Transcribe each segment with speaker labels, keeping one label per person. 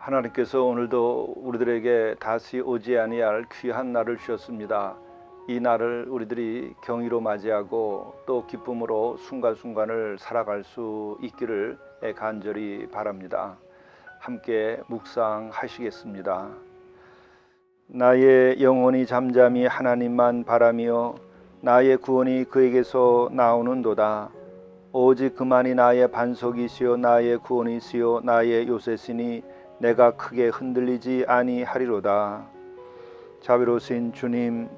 Speaker 1: 하나님께서 오늘도 우리들에게 다시 오지 아니할 귀한 날을 주셨습니다. 이 날을 우리들이 경의로 맞이하고 또 기쁨으로 순간순간을 살아갈 수 있기를 간절히 바랍니다. 함께 묵상하시겠습니다. 나의 영혼이 잠잠히 하나님만 바라며 나의 구원이 그에게서 나오는도다. 오직 그만이 나의 반석이시요 나의 구원이시요 나의 요새시니 내가 크게 흔들리지 아니하리로다. 자비로우신 주님,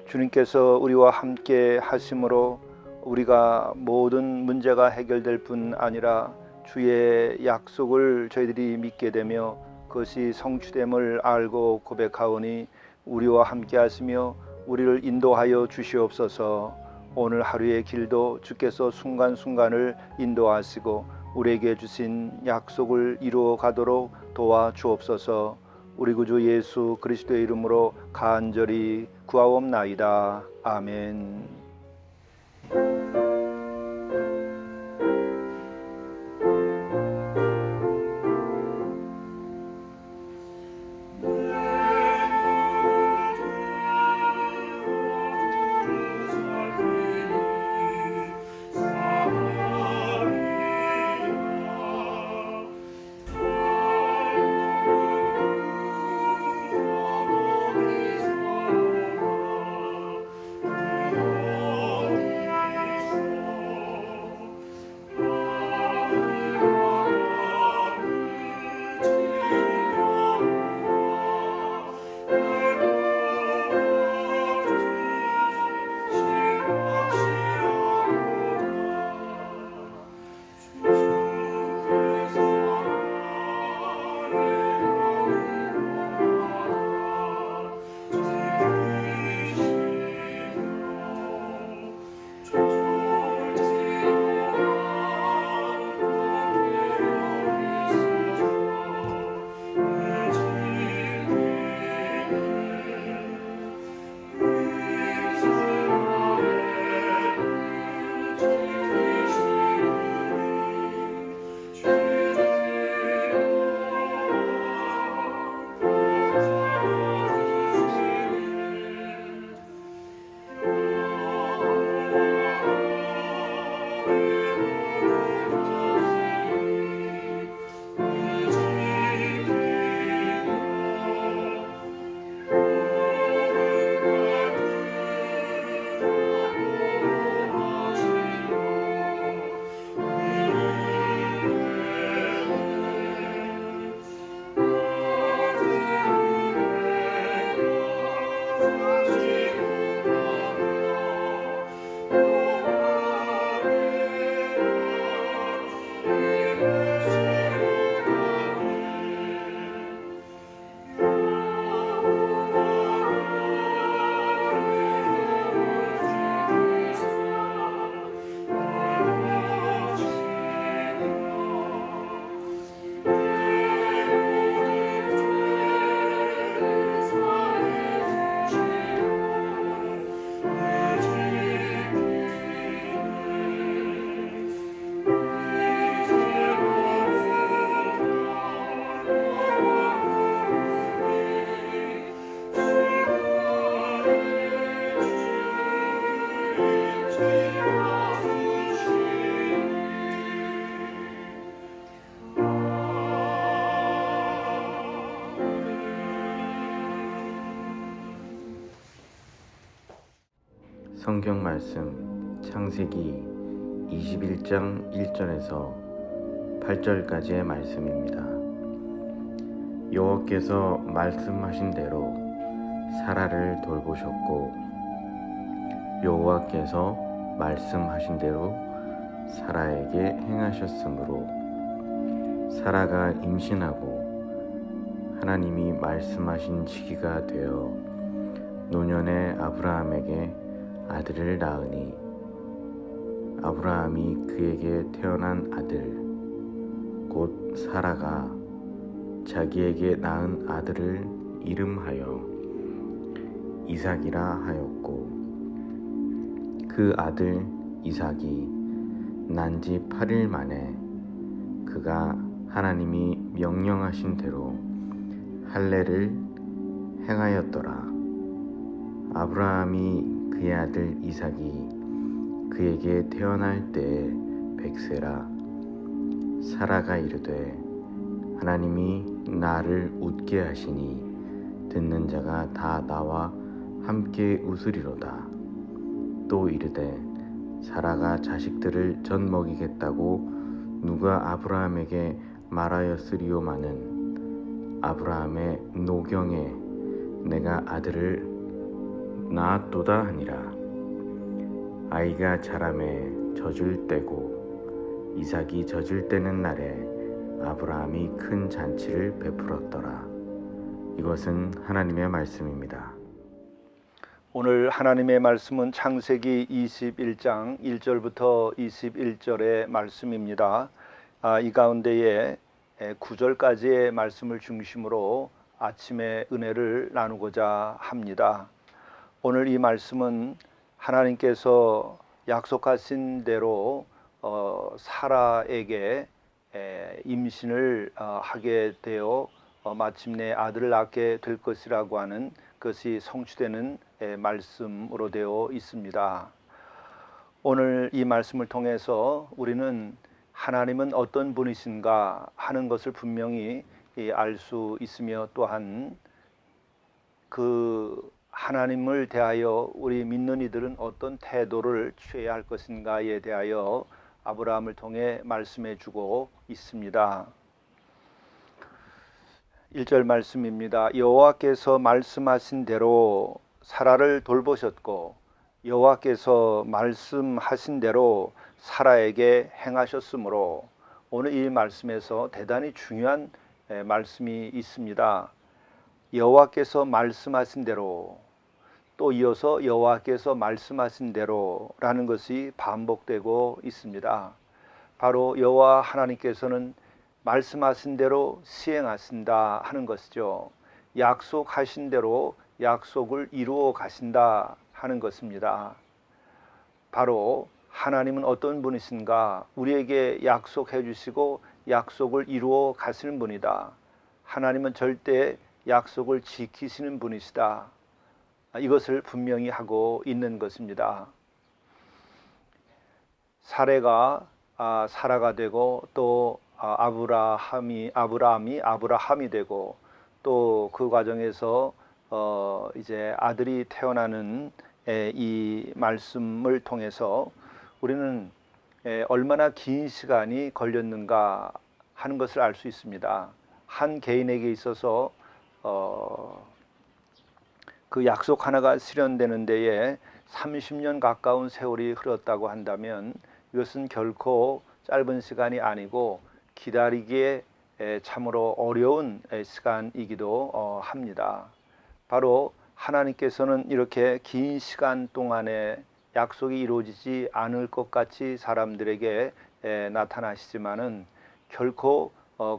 Speaker 1: 주님께서 우리와 함께 하심으로 우리가 모든 문제가 해결될 뿐 아니라 주의 약속을 저희들이 믿게 되며 그것이 성취됨을 알고 고백하오니 우리와 함께 하시며 우리를 인도하여 주시옵소서. 오늘 하루의 길도 주께서 순간순간을 인도하시고 우리에게 주신 약속을 이루어 가도록 도와주옵소서. 우리 구주 예수 그리스도의 이름으로 간절히 구하옵나이다. 아멘.
Speaker 2: 성경 말씀 창세기 21장 1절에서 8절까지의 말씀입니다. 여호와께서 말씀하신 대로 사라를 돌보셨고 여호와께서 말씀하신 대로 사라에게 행하셨으므로 사라가 임신하고 하나님이 말씀하신 시기가 되어 노년의 아브라함에게 아들을 낳으니 아브라함이 그에게 태어난 아들 곧 사라가 자기에게 낳은 아들을 이름하여 이삭이라 하였고 그 아들 이삭이 난 지 8일 만에 그가 하나님이 명령하신 대로 할례를 행하였더라. 아브라함이 그의 아들 이삭이 그에게 태어날 때에 100세라. 사라가 이르되 하나님이 나를 웃게 하시니 듣는 자가 다 나와 함께 웃으리로다. 또 이르되 사라가 자식들을 젖 먹이겠다고 누가 아브라함에게 말하였으리요마는 아브라함의 노경에 내가 아들을 낳았도다 하니라. 아이가 자라매 젖을 때고 이삭이 젖을 때는 날에 아브라함이 큰 잔치를 베풀었더라. 이것은 하나님의 말씀입니다.
Speaker 1: 오늘 하나님의 말씀은 창세기 21장 1절부터 21절의 말씀입니다. 이 가운데에 9절까지의 말씀을 중심으로 아침의 은혜를 나누고자 합니다. 오늘 이 말씀은 하나님께서 약속하신 대로 사라에게 임신을 하게 되어 마침내 아들을 낳게 될 것이라고 하는 것이 성취되는 말씀으로 되어 있습니다. 오늘 이 말씀을 통해서 우리는 하나님은 어떤 분이신가 하는 것을 분명히 알 수 있으며 또한 그 하나님을 대하여 우리 믿는 이들은 어떤 태도를 취해야 할 것인가에 대하여 아브라함을 통해 말씀해 주고 있습니다. 1절 말씀입니다. 여호와께서 말씀하신 대로 사라를 돌보셨고 여호와께서 말씀하신 대로 사라에게 행하셨으므로 오늘 이 말씀에서 대단히 중요한 말씀이 있습니다. 여호와께서 말씀하신 대로 또 이어서 여호와께서 말씀하신 대로라는 것이 반복되고 있습니다. 바로 여호와 하나님께서는 말씀하신 대로 시행하신다 하는 것이죠. 약속하신 대로 약속을 이루어 가신다 하는 것입니다. 바로 하나님은 어떤 분이신가? 우리에게 약속해 주시고 약속을 이루어 가시는 분이다. 하나님은 절대 약속을 지키시는 분이시다. 이것을 분명히 하고 있는 것입니다. 사라가 되고 또 아브라함이 되고 또 그 과정에서 이제 아들이 태어나는 이 말씀을 통해서 우리는 얼마나 긴 시간이 걸렸는가 하는 것을 알 수 있습니다. 한 개인에게 있어서 그 약속 하나가 실현되는 데에 30년 가까운 세월이 흘렀다고 한다면 이것은 결코 짧은 시간이 아니고 기다리기에 참으로 어려운 시간이기도 합니다. 바로 하나님께서는 이렇게 긴 시간 동안에 약속이 이루어지지 않을 것 같이 사람들에게 나타나시지만은 결코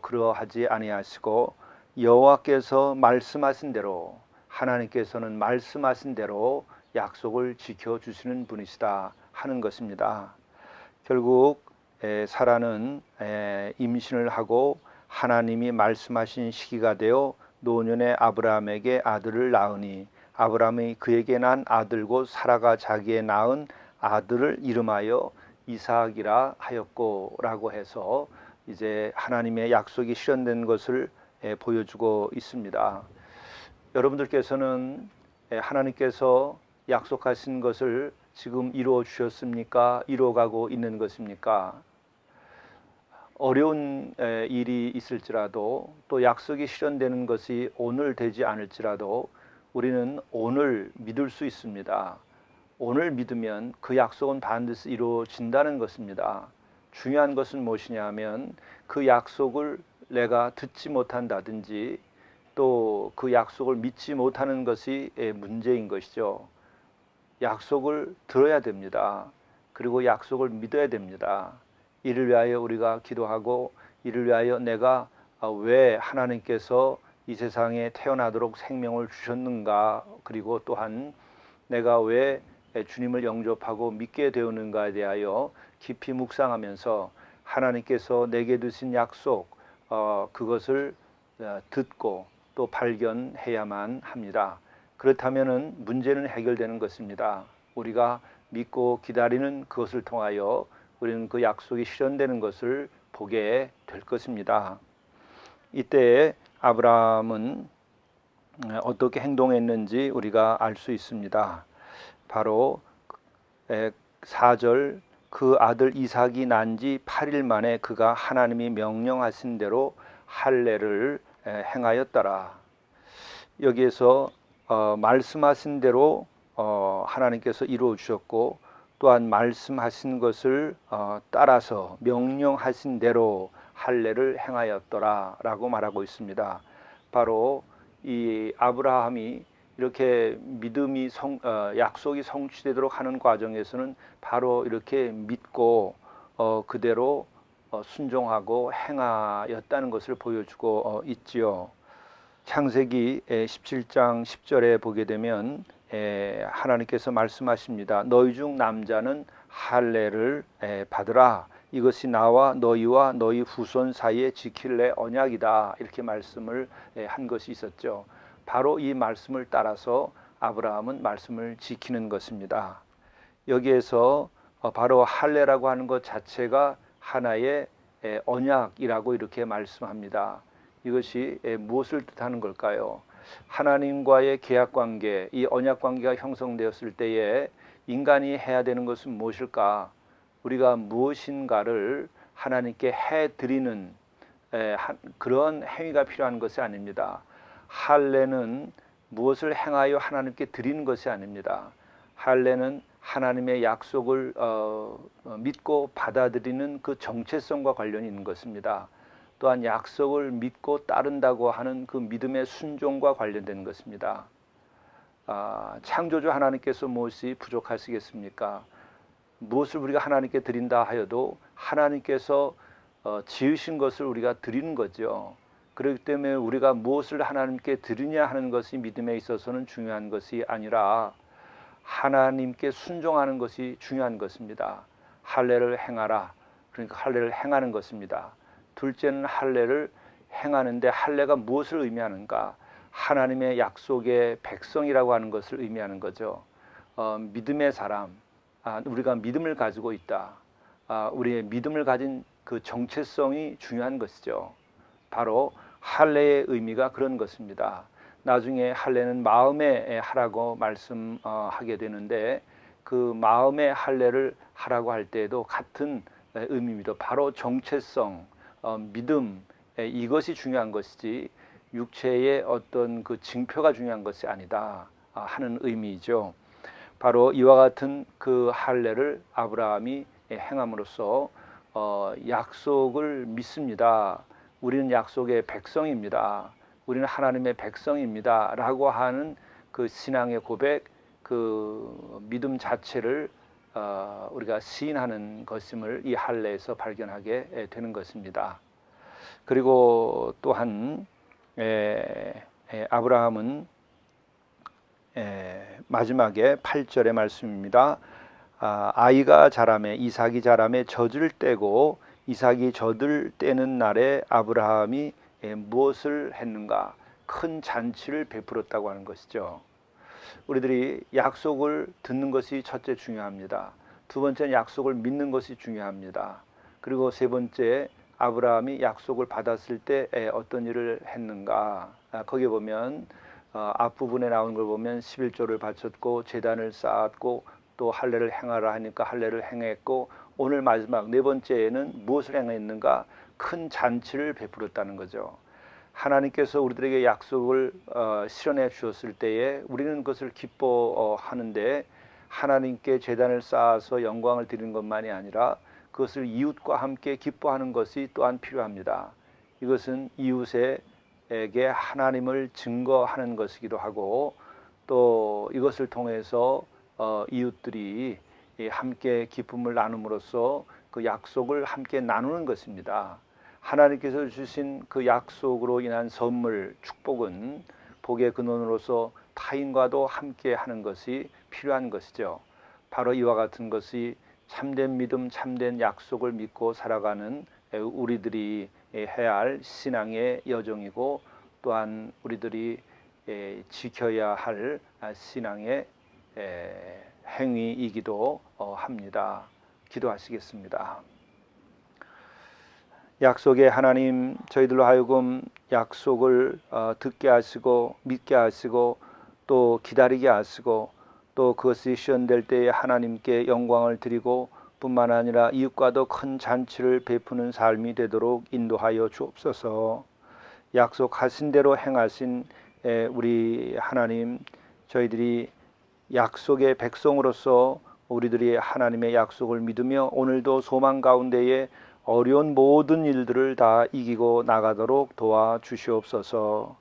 Speaker 1: 그러하지 아니하시고 여호와께서 말씀하신 대로 하나님께서는 말씀하신 대로 약속을 지켜주시는 분이시다 하는 것입니다. 결국 사라는 임신을 하고 하나님이 말씀하신 시기가 되어 노년의 아브라함에게 아들을 낳으니 아브라함이 그에게 난 아들 곧 사라가 자기의 낳은 아들을 이름하여 이삭이라 하였고 라고 해서 이제 하나님의 약속이 실현된 것을 보여주고 있습니다. 여러분들께서는 하나님께서 약속하신 것을 지금 이루어 주셨습니까? 이루어가고 있는 것입니까? 어려운 일이 있을지라도 또 약속이 실현되는 것이 오늘 되지 않을지라도 우리는 오늘 믿을 수 있습니다. 오늘 믿으면 그 약속은 반드시 이루어진다는 것입니다. 중요한 것은 무엇이냐 하면 그 약속을 내가 듣지 못한다든지 또 그 약속을 믿지 못하는 것이 문제인 것이죠. 약속을 들어야 됩니다. 그리고 약속을 믿어야 됩니다. 이를 위하여 우리가 기도하고 이를 위하여 내가 왜 하나님께서 이 세상에 태어나도록 생명을 주셨는가, 그리고 또한 내가 왜 주님을 영접하고 믿게 되었는가에 대하여 깊이 묵상하면서 하나님께서 내게 주신 약속 그것을 듣고 또 발견해야만 합니다. 그렇다면은 문제는 해결되는 것입니다. 우리가 믿고 기다리는 그것을 통하여 우리는 그 약속이 실현되는 것을 보게 될 것입니다. 이때 아브라함은 어떻게 행동했는지 우리가 알 수 있습니다. 바로 4절 그 아들 이삭이 난 지 8일 만에 그가 하나님이 명령하신 대로 할례를 행하였더라. 여기에서 말씀하신 대로 하나님께서 이루어 주셨고 또한 말씀하신 것을 따라서 명령하신 대로 할례를 행하였더라라고 말하고 있습니다. 바로 이 아브라함이 이렇게 믿음이 약속이 성취되도록 하는 과정에서는 바로 이렇게 믿고 그대로 순종하고 행하였다는 것을 보여주고 있지요. 창세기 17장 10절에 보게 되면 하나님께서 말씀하십니다. 너희 중 남자는 할례를 받으라. 이것이 나와 너희와 너희 후손 사이에 지킬래 언약이다. 이렇게 말씀을 한 것이 있었죠. 바로 이 말씀을 따라서 아브라함은 말씀을 지키는 것입니다. 여기에서 바로 할례라고 하는 것 자체가 하나의 언약이라고 이렇게 말씀합니다. 이것이 무엇을 뜻하는 걸까요? 하나님과의 계약관계, 이 언약관계가 형성되었을 때에 인간이 해야 되는 것은 무엇일까? 우리가 무엇인가를 하나님께 해드리는 그런 행위가 필요한 것이 아닙니다. 할례는 무엇을 행하여 하나님께 드리는 것이 아닙니다. 할례는 하나님의 약속을 믿고 받아들이는 그 정체성과 관련이 있는 것입니다. 또한 약속을 믿고 따른다고 하는 그 믿음의 순종과 관련된 것입니다. 창조주 하나님께서 무엇이 부족하시겠습니까? 무엇을 우리가 하나님께 드린다 하여도 하나님께서 지으신 것을 우리가 드리는 거죠. 그렇기 때문에 우리가 무엇을 하나님께 드리냐 하는 것이 믿음에 있어서는 중요한 것이 아니라 하나님께 순종하는 것이 중요한 것입니다. 할례를 행하라. 그러니까 할례를 행하는 것입니다. 둘째는 할례를 행하는데 할례가 무엇을 의미하는가? 하나님의 약속의 백성이라고 하는 것을 의미하는 거죠. 믿음의 사람, 우리가 믿음을 가지고 있다. 우리의 믿음을 가진 그 정체성이 중요한 것이죠. 바로 할례의 의미가 그런 것입니다. 나중에 할례는 마음에 하라고 말씀하게 되는데 그 마음의 할례를 하라고 할 때에도 같은 의미입니다. 바로 정체성, 믿음, 이것이 중요한 것이지 육체의 어떤 그 징표가 중요한 것이 아니다 하는 의미이죠. 바로 이와 같은 그 할례를 아브라함이 행함으로써 약속을 믿습니다. 우리는 약속의 백성입니다. 우리는 하나님의 백성입니다. 라고 하는 그 신앙의 고백, 그 믿음 자체를 우리가 시인하는 것임을 이 할례에서 발견하게 되는 것입니다. 그리고 또한 아브라함은 마지막에 8절의 말씀입니다. 아이가 자라매 이삭이 자라매 젖을 떼고 이삭이 젖을 떼는 날에 아브라함이 무엇을 했는가? 큰 잔치를 베풀었다고 하는 것이죠. 우리들이 약속을 듣는 것이 첫째 중요합니다. 두 번째는 약속을 믿는 것이 중요합니다. 그리고 세 번째 아브라함이 약속을 받았을 때 어떤 일을 했는가? 거기에 보면 앞부분에 나온 걸 보면 11조를 바쳤고 제단을 쌓았고 또 할례를 행하라 하니까 할례를 행했고 오늘 마지막 네 번째에는 무엇을 행했는가? 큰 잔치를 베풀었다는 거죠. 하나님께서 우리들에게 약속을 실현해 주셨을 때에 우리는 그것을 기뻐하는데 하나님께 제단을 쌓아서 영광을 드리는 것만이 아니라 그것을 이웃과 함께 기뻐하는 것이 또한 필요합니다. 이것은 이웃에게 하나님을 증거하는 것이기도 하고 또 이것을 통해서 이웃들이 함께 기쁨을 나눔으로써 그 약속을 함께 나누는 것입니다. 하나님께서 주신 그 약속으로 인한 선물, 축복은 복의 근원으로서 타인과도 함께 하는 것이 필요한 것이죠. 바로 이와 같은 것이 참된 믿음, 참된 약속을 믿고 살아가는 우리들이 해야 할 신앙의 여정이고 또한 우리들이 지켜야 할 신앙의 행위이기도 합니다. 기도하시겠습니다. 약속의 하나님, 저희들로 하여금 약속을 듣게 하시고 믿게 하시고 또 기다리게 하시고 또 그것이 실현될 때에 하나님께 영광을 드리고 뿐만 아니라 이웃과도 큰 잔치를 베푸는 삶이 되도록 인도하여 주옵소서. 약속하신 대로 행하신 우리 하나님, 저희들이 약속의 백성으로서 우리들이 하나님의 약속을 믿으며 오늘도 소망 가운데에 어려운 모든 일들을 다 이기고 나가도록 도와주시옵소서.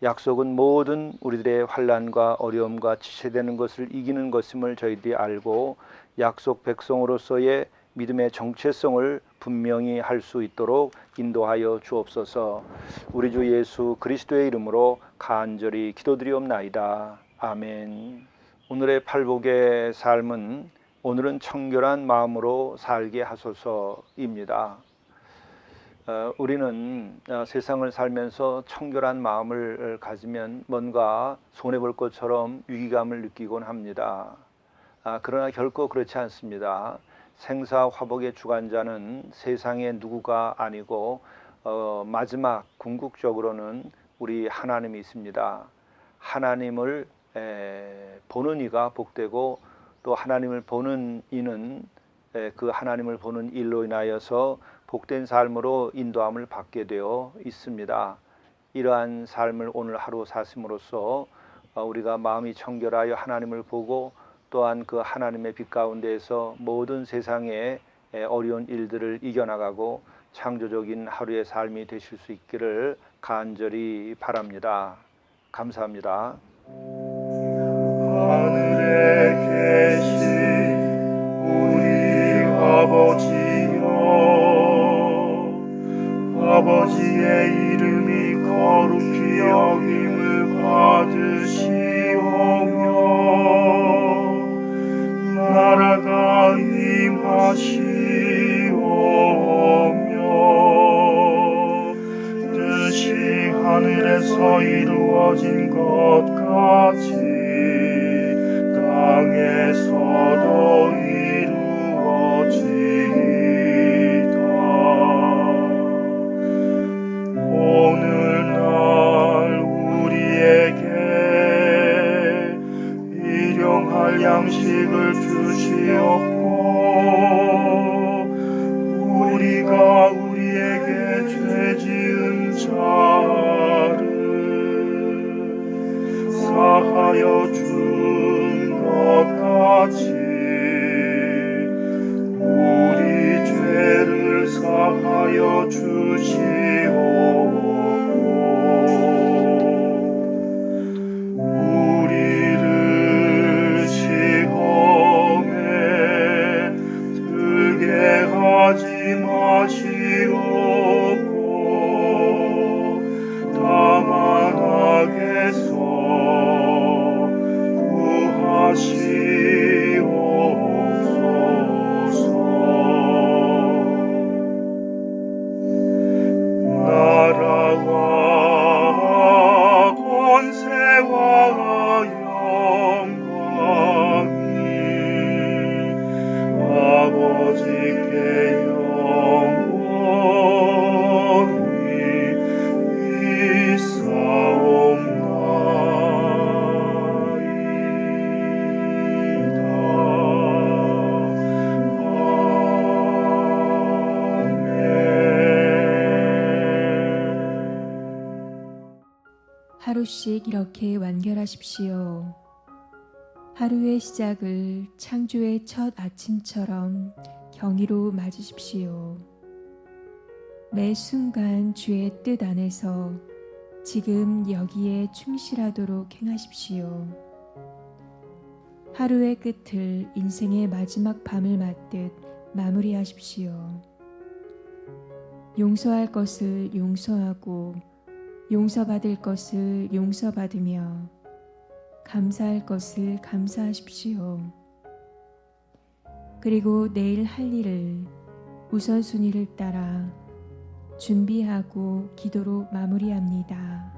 Speaker 1: 약속은 모든 우리들의 환난과 어려움과 지체되는 것을 이기는 것임을 저희들이 알고 약속 백성으로서의 믿음의 정체성을 분명히 할 수 있도록 인도하여 주옵소서. 우리 주 예수 그리스도의 이름으로 간절히 기도드리옵나이다. 아멘. 오늘의 팔복의 삶은 오늘은 청결한 마음으로 살게 하소서입니다. 우리는 세상을 살면서 청결한 마음을 가지면 뭔가 손해볼 것처럼 위기감을 느끼곤 합니다. 그러나 결코 그렇지 않습니다. 생사 화복의 주관자는 세상의 누구가 아니고 마지막 궁극적으로는 우리 하나님이 있습니다. 하나님을 보는 이가 복되고 또 하나님을 보는 이는 그 하나님을 보는 일로 인하여서 복된 삶으로 인도함을 받게 되어 있습니다. 이러한 삶을 오늘 하루 사심으로써 우리가 마음이 청결하여 하나님을 보고 또한 그 하나님의 빛 가운데에서 모든 세상의 어려운 일들을 이겨나가고 창조적인 하루의 삶이 되실 수 있기를 간절히 바랍니다. 감사합니다.
Speaker 3: 하늘에 계신 우리 아버지여, 아버지의 이름이 거룩히 여김을 받으시오며 나라가 임하시오며 뜻이 하늘에서 이루어진 것 같이 땅에서도 이루어지이다. 오늘날 우리에게 일용할 양식을 주시옵고 우리가 우리에게 죄 지은 자를 사하여 준 것 같이 우리 죄를 사하여 주시옵고 우리를 시험에 들게 하지 마시옵고 다만 악에서 구하시옵소서. 나라와 권세와 영광이 아버지께 영원히
Speaker 4: 하루씩 이렇게 완결하십시오. 하루의 시작을 창조의 첫 아침처럼 경의로 맞으십시오. 매 순간 주의 뜻 안에서 지금 여기에 충실하도록 행하십시오. 하루의 끝을 인생의 마지막 밤을 맞듯 마무리하십시오. 용서할 것을 용서하고 용서받을 것을 용서받으며 감사할 것을 감사하십시오. 그리고 내일 할 일을 우선순위를 따라 준비하고 기도로 마무리합니다.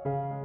Speaker 3: 아버지께